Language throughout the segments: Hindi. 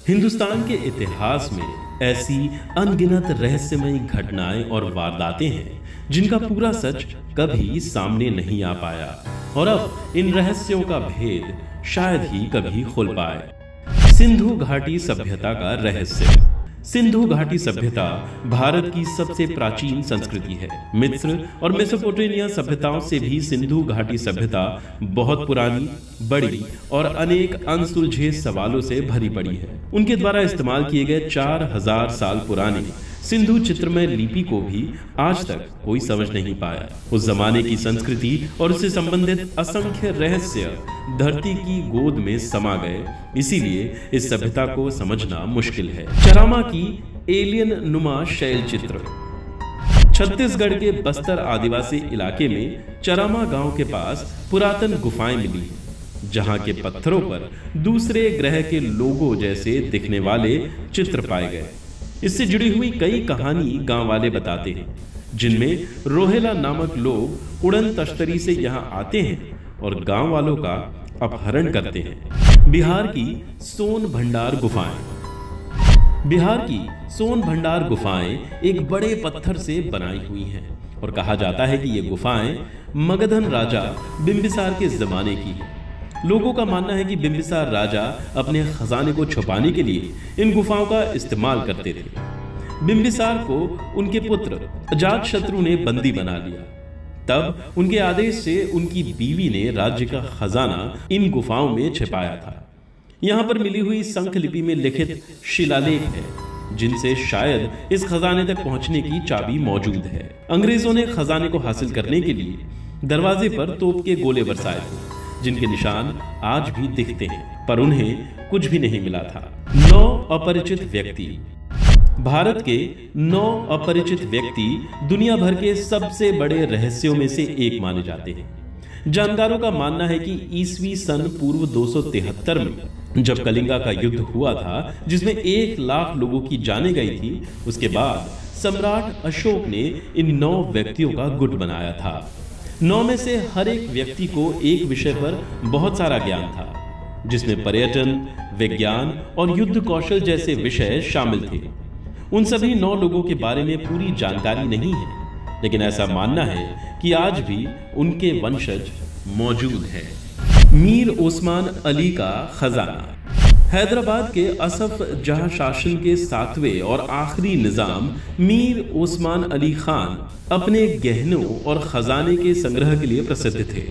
हिंदुस्तान के इतिहास में ऐसी अनगिनत रहस्यमयी घटनाएं और वारदातें हैं जिनका पूरा सच कभी सामने नहीं आ पाया और अब इन रहस्यों का भेद शायद ही कभी खुल पाए। सिंधु घाटी सभ्यता का रहस्य। सिंधु घाटी सभ्यता भारत की सबसे प्राचीन संस्कृति है। मिस्र और मेसोपोटामिया सभ्यताओं से भी सिंधु घाटी सभ्यता बहुत पुरानी, बड़ी और अनेक अनसुलझे सवालों से भरी पड़ी है। उनके द्वारा इस्तेमाल किए गए 4000 साल पुराने सिंधु चित्रमय लिपि को भी आज तक कोई समझ नहीं पाया। उस जमाने की संस्कृति और उससे संबंधित असंख्य रहस्य धरती की गोद में समा गए, इसीलिए इस सभ्यता को समझना मुश्किल है। चरामा की एलियन नुमा शैल चित्र। छत्तीसगढ़ के बस्तर आदिवासी इलाके में चरामा गांव के पास पुरातन गुफाएं मिली, जहां के पत्थरों पर दूसरे ग्रह के लोगों जैसे दिखने वाले चित्र पाए गए। इससे जुड़ी हुई कई कहानी गांव वाले बताते हैं, जिनमें रोहेला नामक लोग उड़न तश्तरी से यहां आते हैं और गांव वालों का अपहरण करते हैं। बिहार की सोन भंडार गुफाएं। बिहार की सोन भंडार गुफाएं एक बड़े पत्थर से बनाई हुई हैं और कहा जाता है कि ये गुफाएं मगधन राजा बिंबिसार के जमाने की है। लोगों का मानना है कि बिंबिसार राजा अपने खजाने को छुपाने के लिए इन गुफाओं का इस्तेमाल करते थे। बिंबिसार को उनके पुत्र अजातशत्रु ने बंदी बना लिया। तब उनके आदेश से उनकी बीवी ने राज्य का खजाना इन गुफाओं में छिपाया था। यहाँ पर मिली हुई संख लिपि में लिखित शिलालेख है, जिनसे शायद इस खजाने तक पहुंचने की चाबी मौजूद है। अंग्रेजों ने खजाने को हासिल करने के लिए दरवाजे पर तोप के गोले बरसाए थे, जिनके निशान आज भी दिखते हैं, पर उन्हें कुछ भी नहीं मिला था। 9 अपरिचित व्यक्ति। भारत के 9 अपरिचित व्यक्ति दुनिया भर के सबसे बड़े रहस्यों में से एक माने जाते हैं। जानकारों का मानना है कि ईस्वी सन पूर्व 273 में जब कलिंगा का युद्ध हुआ था, जिसमें 1 लाख लोगों की जानें गई थी, उसके बाद सम्राट अशोक ने इन 9 व्यक्तियों का गुट बनाया था। 9 में से हर एक व्यक्ति को एक विषय पर बहुत सारा ज्ञान था, जिसमें पर्यटन, विज्ञान और युद्ध कौशल जैसे विषय शामिल थे। उन सभी 9 लोगों के बारे में पूरी जानकारी नहीं है, लेकिन ऐसा मानना है कि आज भी उनके वंशज मौजूद हैं। मीर ओस्मान अली का खजाना। हैदराबाद के असफ जहां शासन के 7वें और आखिरी निजाम मीर ओस्मान अली खान अपने गहनों और खजाने के संग्रह के लिए प्रसिद्ध थे।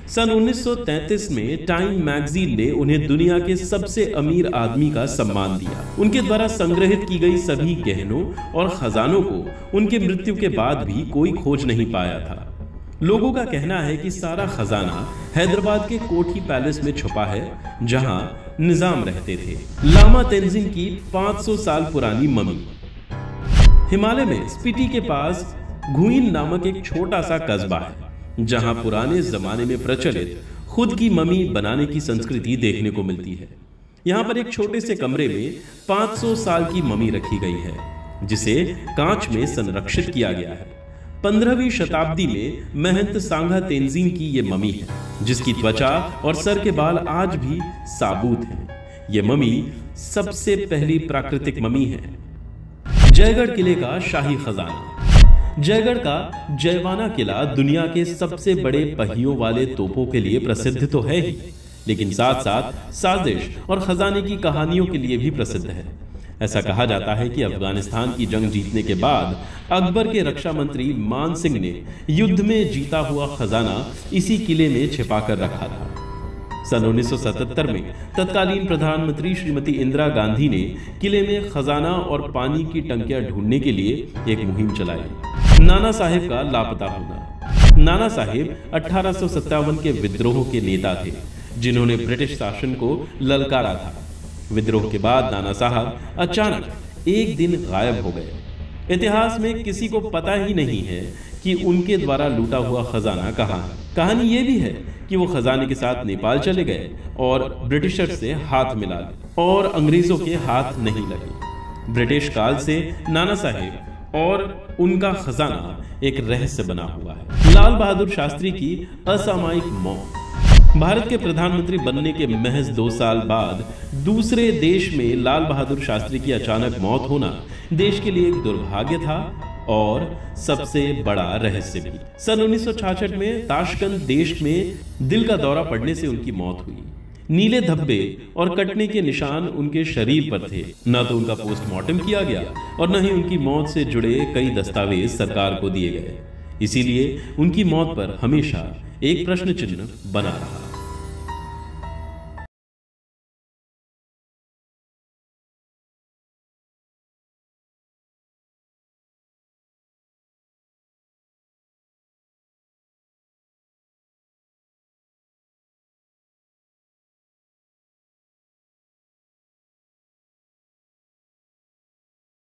सन 1933 में टाइम मैगजीन ने उन्हें दुनिया के सबसे अमीर आदमी का सम्मान दिया। उनके द्वारा संग्रहित की गई सभी गहनों और खजानों को उनके मृत्यु के बाद भी कोई खोज नहीं पाया था। लोगों का कहना है कि सारा खजाना हैदराबाद के कोठी पैलेस में छुपा है, जहां निजाम रहते थे। लामा तेंजिन की 500 साल पुरानी ममी। हिमालय में स्पीति के पास घुइन नामक एक छोटा सा कस्बा है, जहां पुराने जमाने में प्रचलित खुद की ममी बनाने की संस्कृति देखने को मिलती है। यहाँ पर एक छोटे से कमरे में 500 साल की ममी रखी गई है, जिसे कांच में संरक्षित किया गया है। 15वीं शताब्दी में महंत सांगा तेंजिन की ये ममी है, जिसकी त्वचा और सर के बाल आज भी साबुत हैं। ये ममी सबसे पहली प्राकृतिक ममी है। जयगढ़ किले का शाही खजाना। जयगढ़ का जयवाना किला दुनिया के सबसे बड़े पहियों वाले तोपों के लिए प्रसिद्ध तो है ही, लेकिन साथ साथ साजिश और खजाने की कहानियों के लिए भी प्रसिद्ध है। ऐसा कहा जाता है कि अफगानिस्तान की जंग जीतने के बाद अकबर के रक्षा मंत्री मान सिंह ने युद्ध में जीता हुआ खजाना इसी किले में छिपा कर रखा था। सन 1977 में तत्कालीन प्रधानमंत्री श्रीमती इंदिरा गांधी ने किले में खजाना और पानी की टंकियां ढूंढने के लिए एक मुहिम चलाई। नाना साहेब का लापता होना। नाना साहेब 1857 के विद्रोह के नेता थे, जिन्होंने ब्रिटिश शासन को ललकारा था। विद्रोह के बाद नाना साहब अचानक एक दिन गायब हो गए। इतिहास में किसी को पता ही नहीं है कि उनके द्वारा लूटा हुआ खजाना कहाँ है। कहानी ये भी है कि वो खजाने के साथ नेपाल चले गए और ब्रिटिशर से हाथ मिला लिए और अंग्रेजों के हाथ नहीं लगे। ब्रिटिश काल से नाना साहेब और उनका खजाना एक रहस्य बना हुआ है। लाल बहादुर शास्त्री की असामयिक मौत। भारत के प्रधानमंत्री बनने के महज 2 साल बाद दूसरे देश में लाल बहादुर शास्त्री की अचानक मौत होना देश के लिए एक दुर्भाग्य था और सबसे बड़ा रहस्य भी। सन 1966 में ताशकंद देश में दिल का दौरा पड़ने से उनकी मौत हुई। नीले धब्बे और कटने के निशान उनके शरीर पर थे। न तो उनका पोस्टमार्टम किया गया और न ही उनकी मौत से जुड़े कई दस्तावेज सरकार को दिए गए। इसीलिए उनकी मौत पर हमेशा एक प्रश्न चिन्ह बना रहा।